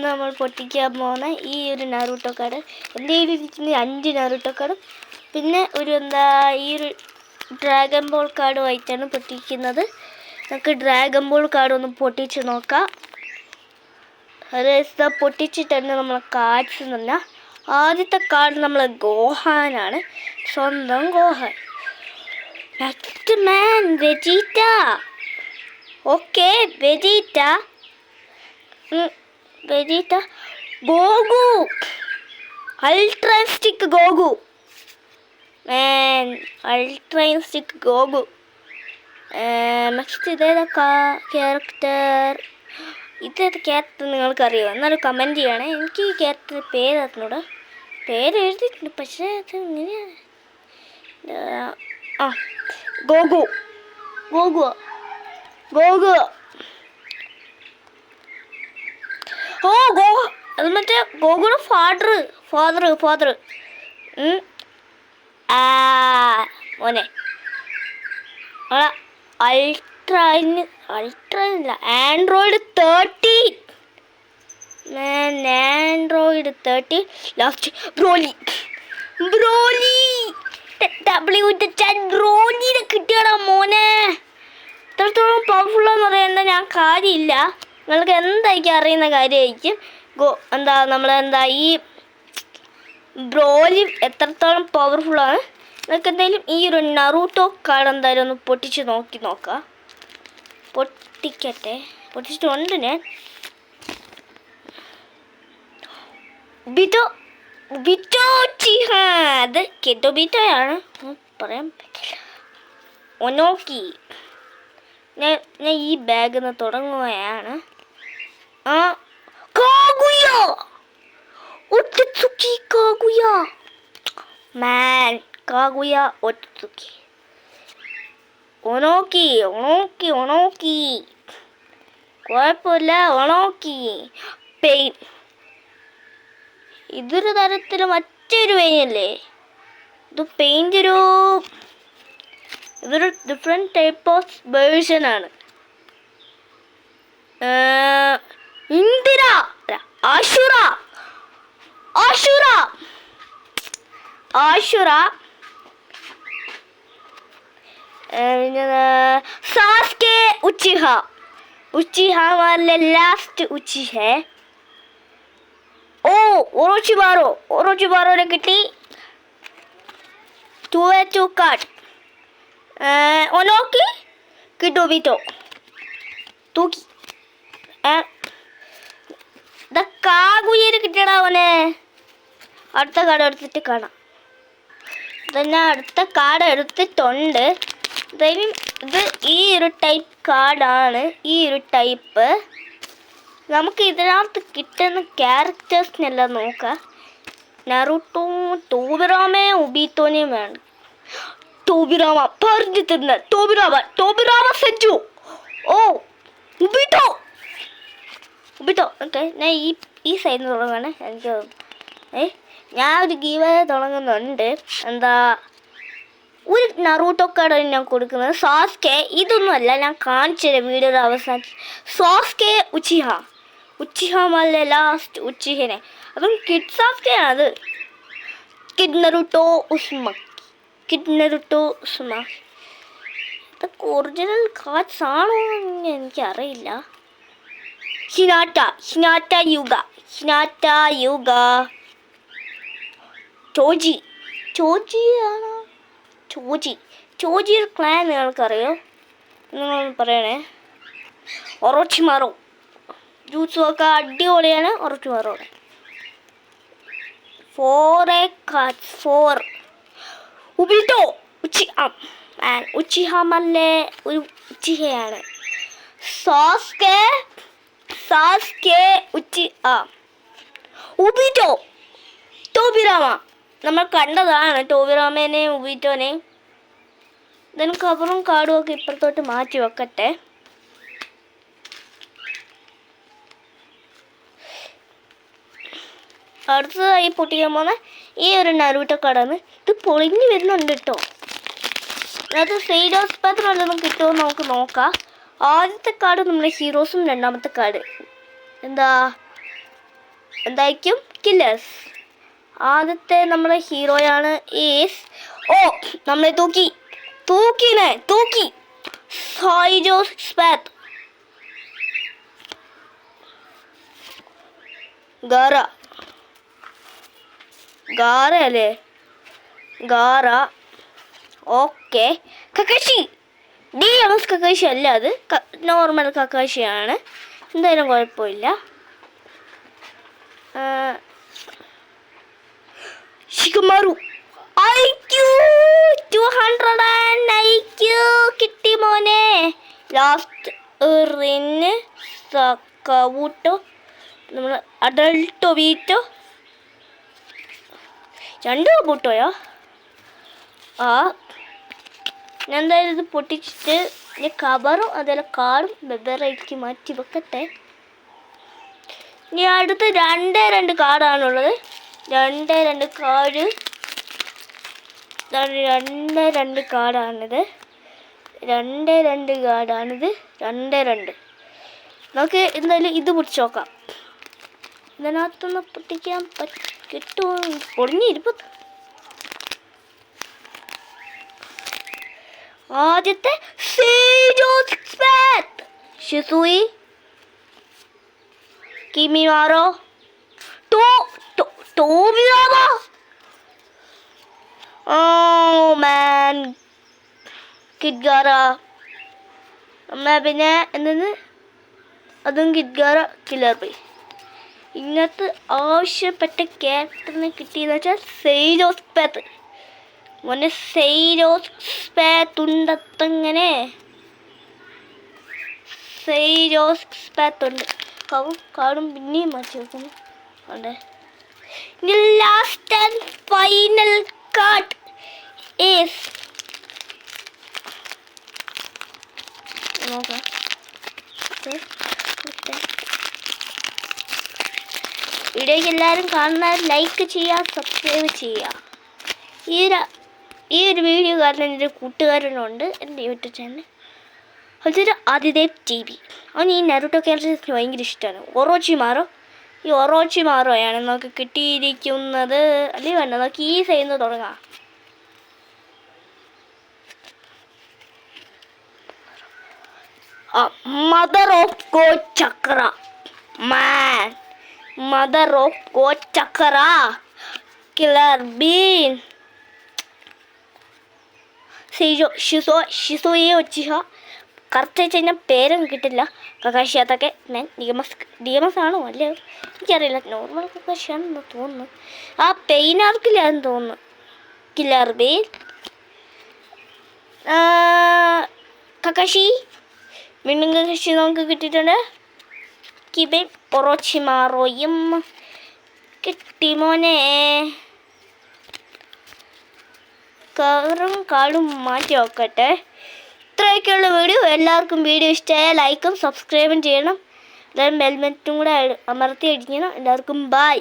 നമ്മൾ പൊട്ടിക്കാൻ പോകുന്ന ഈ ഒരു നറൂട്ടോ കാർഡ് എൻ്റെ കയ്യിൽ 5 നറൂട്ടോ കാർഡും പിന്നെ ഒരു ഈ ഒരു ഡ്രാഗൺ ബോൾ കാർഡുമായിട്ടാണ് പൊട്ടിക്കുന്നത്. നമുക്ക് ഡ്രാഗൺ ബോൾ കാർഡ് ഒന്ന് പൊട്ടിച്ച് നോക്കാം. അത് പൊട്ടിച്ചിട്ട് നമ്മൾ കാർഡ്സ് എന്നല്ല. ആദ്യത്തെ കാർഡ് നമ്മൾ ഗോഹാനാണ്, സ്വന്തം Gohan. Next man Vegeta. Okay Vegeta. Vegeta. Goku, ultra instinct Goku. Ultra instinct Goku. Next ഇതേതാ ക്യാരക്ടർ? ഇതേത് ക്യാരക്ടർ നിങ്ങൾക്കറിയോ? എന്നാലും കമൻറ്റ് ചെയ്യണേ. എനിക്ക് ഈ ക്യാരക്ടർ പേര് അറിഞ്ഞൂടാ. പേര് എഴുതിയിട്ടുണ്ട് പക്ഷേ അത് ഇങ്ങനെയാണ്. ഗോഗു. ഗോഗു ഗോഗു ഓ ഗോ അത് മറ്റേ ഗോഗുയുടെ ഫാദർ മോനെ. അൾട്രാ ഇല്ല, ആൻഡ്രോയിഡ് 13. Android 13 last Broly. ബ്രോലിനെ കിട്ടിയടാ മോനെ. ഇത്രത്തോളം പവർഫുള്ളാന്ന് പറയേണ്ട ഞാൻ കാര്യമില്ല. നിങ്ങൾക്ക് എന്തായിരിക്കും അറിയുന്ന കാര്യമായിരിക്കും. ഈ ബ്രോലി എത്രത്തോളം പവർഫുള്ളാണ് നിങ്ങൾക്ക് എന്തായാലും ഈ ഒരു നറൂട്ടോ കാർഡ് എന്തായാലും ഒന്ന് പൊട്ടിച്ച് നോക്കാം. പൊട്ടിച്ചിട്ടുണ്ട് ഞാൻ. അത് കെറ്റോബീറ്റോയാണ്, പറയാൻ പറ്റില്ല. ഒനോക്കി. ഞാൻ ഈ ബാഗിൽ നിന്ന് തുടങ്ങുകയാണ്. ഒറ്റസുക്കി. ഒണോക്കി കുഴപ്പമില്ല. Onoki Pain. ഇതൊരു തരത്തിൽ മറ്റൊരു പെയിനല്ലേ ഇത്? പെയിൻ്റ് ഇതൊരു ഡിഫറെൻറ്റ് ടൈപ്പ് ഓഫ് വേർഷനാണ്. ഇന്ദിര, ആശുറ. Sasuke Uchiha. हमारे लास्ट उची है. ഓറോച്ചിബാറോനെ കിട്ടി. 2 കാർഡ്. ഒനോക്കി കിട്ടോബിറ്റോ തൂക്കി. കാഗുയേര് കിട്ടിയടാ അവനെ. അടുത്ത കാർഡ് എടുത്തിട്ട് കാണാം. ഞാൻ അടുത്ത കാർഡ് എടുത്തിട്ടുണ്ട്. എന്തായാലും ഇത് ഈ ഒരു ടൈപ്പ് കാർഡാണ്. ഈ ഒരു ടൈപ്പ് നമുക്ക് ഇതിനകത്ത് കിട്ടുന്ന ക്യാരക്ടേഴ്സിനെല്ലാം നോക്കാം. നറൂട്ടോ, ടോബിറാമെ, ഉബീറ്റോനെയും വേണം. ടോബിറാമ പറഞ്ഞു തരുന്ന ടോബിറാമ സെഞ്ചു. ഉബീറ്റോ. ഓക്കെ, ഞാൻ ഈ സൈഡിൽ നിന്ന് തുടങ്ങുകയാണ്. ഞാൻ ഒരു ഗീവ് തുടങ്ങുന്നുണ്ട്. ഒരു നറൂട്ടോ കാർഡാണ് ഞാൻ കൊടുക്കുന്നത്. സാസ്കെ. ഇതൊന്നുമല്ല, ഞാൻ കാണിച്ചുതരാം വീഡിയോയുടെ അവസാനം. സാസ്കെ ഉച്ചിഹ മല്ല ലാസ്റ്റ് ഉച്ചിഹനെ. അതും കിഡ് സാസ്കെയാണ്. അത് കിഡ് നറൂട്ടോ ഉസ്മാക്കി. ഇതൊക്കെ ഒറിജിനൽ കാർഡ്സ് ആണോ എന്ന് എനിക്കറിയില്ല. ഹിനാറ്റ യുഗ. ചോജിയാണോ? ചോജി ക്ലാൻ നിങ്ങൾക്കറിയോ? നിങ്ങളൊന്ന് പറയണേ. ഒറോച്ചിമാറോ ജ്യൂസും ഒക്കെ അടിപൊളിയാണ്. ഒറോച്ചിമാറോടെ 4 ഉബിറ്റോ ഉച്ചിഹാമല്ലേ ഒരു ഉച്ചിഹയാണ്. സാസ്കെ ഉബിറ്റോ. ടോബിറാമ നമ്മൾ കണ്ടതാണ്. ടോബിറാമേനെയും ഉബീറ്റോനെയും. ഇതിന് കവറും കാർഡും ഒക്കെ ഇപ്പുറത്തോട്ട് മാറ്റി വെക്കട്ടെ. അടുത്തതായി പൊട്ടിക്കാൻ പോകുന്ന ഈ ഒരു നറൂട്ടോ കാർഡാണ്. ഇത് പൊളിഞ്ഞ് വരുന്നുണ്ട് കേട്ടോ. അത് സൈഡോസ് പാത്രം വല്ലതും കിട്ടുമോ നമുക്ക് നോക്കാം. ആദ്യത്തെ കാർഡ് നമ്മുടെ ഹീറോസും, രണ്ടാമത്തെ കാർഡ് എന്തായിരിക്കും? കില്ലേഴ്സ്. ആദ്യത്തെ നമ്മുടെ ഹീറോയാണ് ഈസ് നമ്മളെ തൂക്കി സൈജോസ് സ്പാത്ത്. ഗാറ അല്ലേ? ഗാറ. ഓക്കെ. കക്കാഷി. DMS കക്കാഷി അല്ല, അത് നോർമൽ കക്കാഷിയാണ്. എന്തായാലും കുഴപ്പമില്ല. ഷിക്കമാറു. IQ 200 IQ കിട്ടി മോനെ. ലാസ്റ്റ് റിന് സക്കവൂട്ടോ, നമ്മൾ അഡൾട്ടോ വീറ്റോ, 2 ബൂട്ടോയോ. ഞാൻ എന്തായാലും ഇത് പൊട്ടിച്ചിട്ട് ഞാൻ കവറും അതേപോലെ കാർഡും വെവ്വേറേക്ക് മാറ്റി വെക്കട്ടെ. ഇനി അടുത്ത് 2 കാർഡാണുള്ളത്. 2 കാർഡ്. 2 കാർഡാണിത്. 2 കാർഡാണിത്. 2. നമുക്ക് എന്തായാലും ഇത് പൊട്ടിച്ച് നോക്കാം. ഇതിനകത്തൊന്ന് പൊട്ടിക്കാൻ കിട്ടുമോ? പൊടിഞ്ഞിരിപ്പ്. ആദ്യത്തെ ഷിസുയി, കിമിമാറോ, ടോമിയാമോ. കിഡ്ഗാറ. പിന്നെ എന്തെന്ന് അതും കിഡ്ഗാറ. Killer by. ഇന്നത്തെ ആവശ്യപ്പെട്ട ക്യാരക്ടറിനെ കിട്ടിയെന്ന് വെച്ചാൽ സെയ്ജോസ് സ്പാത്ത്. മോനെ സെയ്ജോസ് സ്പാത്തുണ്ടത്തങ്ങനെ. സെയ്ജോസ് സ്പാത്തുണ്ട്. കാർഡും പിന്നെയും മാറ്റി വെക്കുന്നു. ഉണ്ട്. Last and final card is നോക്കാം. വീഡിയോയ്ക്ക് എല്ലാവരും കാണുന്നവർ ലൈക്ക് ചെയ്യുക, സബ്സ്ക്രൈബ് ചെയ്യുക. ഈ ഒരു വീഡിയോ കാരണം എൻ്റെ കൂട്ടുകാരനുണ്ട് എൻ്റെ യൂട്യൂബ് ചാനൽ. അതൊരു ആദിദേവ് TV. അവന് ഈ നരുട്ടോ ക്യാരക്ടേഴ്സിന് ഭയങ്കര ഇഷ്ടമാണ്. ഈ ഒറോച്ചിമാറോയാണ് നമുക്ക് കിട്ടിയിരിക്കുന്നത്. അല്ലെങ്കിൽ വേണ്ട, നമുക്ക് ഈ സൈഡിൽ നിന്ന് തുടങ്ങാം. മദർ ഓഫ് ഗോ ചക്ര മാൻ. മദർ ഓഫ് ഗോ ചക്ര. Killer Bee. ഷിസോയെ ഒച്ചിഹ. കറക്റ്റ് വെച്ച് കഴിഞ്ഞാൽ പേരും കിട്ടില്ല. കക്കാഷിയാത്തൊക്കെ ഞാൻ DMS ആണോ അല്ലേ എനിക്കറിയില്ല. നോർമൽ കക്കാഷിയാണെന്ന് തോന്നുന്നു. ആ പെയിനാർക്കില്ലാന്ന് തോന്നുന്നു. Killer been. കക്കാഷി. വീണ്ടും കക്കാഷി നമുക്ക് കിട്ടിയിട്ടുണ്ട്. കിബെ ഒറോച്ചിമാറോയും കിട്ടി മോനെ. കവറും കാർഡും മാറ്റി വെക്കട്ടെ. ഇത്രയൊക്കെയുള്ള വീഡിയോ. എല്ലാവർക്കും വീഡിയോ ഇഷ്ടമായ ലൈക്കും സബ്സ്ക്രൈബും ചെയ്യണം. എല്ലാവരും ബെൽബട്ടനും കൂടെ അമർത്തി അടിക്കണം. എല്ലാവർക്കും ബൈ.